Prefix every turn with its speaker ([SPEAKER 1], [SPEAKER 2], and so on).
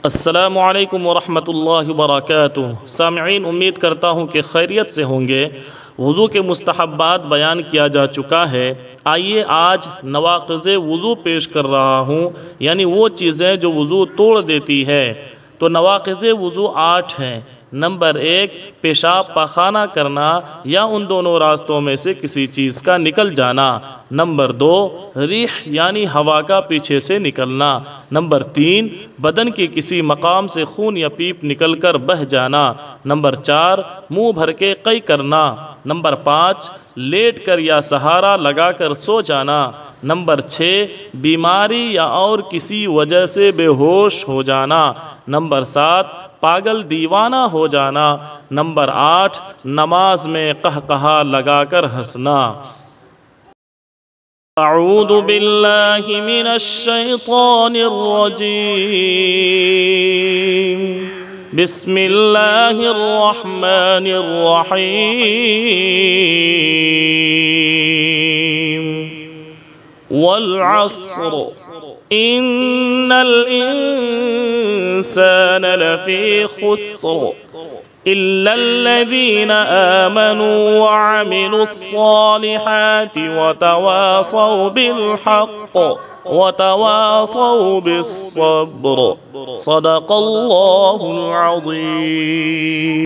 [SPEAKER 1] السلام علیکم ورحمۃ اللہ وبرکاتہ۔ سامعین، امید کرتا ہوں کہ خیریت سے ہوں گے۔ وضو کے مستحبات بیان کیا جا چکا ہے۔ آئیے آج نواقض وضو پیش کر رہا ہوں، یعنی وہ چیزیں جو وضو توڑ دیتی ہے۔ تو نواقض وضو 8 ہیں۔ نمبر 1، پیشاب پاخانہ کرنا یا ان دونوں راستوں میں سے کسی چیز کا نکل جانا۔ نمبر 2، ریح یعنی ہوا کا پیچھے سے نکلنا۔ نمبر 3، بدن کے کسی مقام سے خون یا پیپ نکل کر بہہ جانا۔ نمبر 4، منہ بھر کے قی کرنا۔ نمبر 5، لیٹ کر یا سہارا لگا کر سو جانا۔ نمبر 6، بیماری یا اور کسی وجہ سے بے ہوش ہو جانا۔ نمبر 7، پاگل دیوانہ ہو جانا۔ نمبر 8، نماز میں قہقہا لگا کر ہنسنا۔ اعوذ باللہ من الشیطان الرجیم، بسم اللہ الرحمن الرحیم۔ والعصر ان الانسان لفی خسر الا الذین آمنوا وعملوا الصالحات وتواصوا بالحق وتواصوا بالصبر۔ صدق اللہ العظیم۔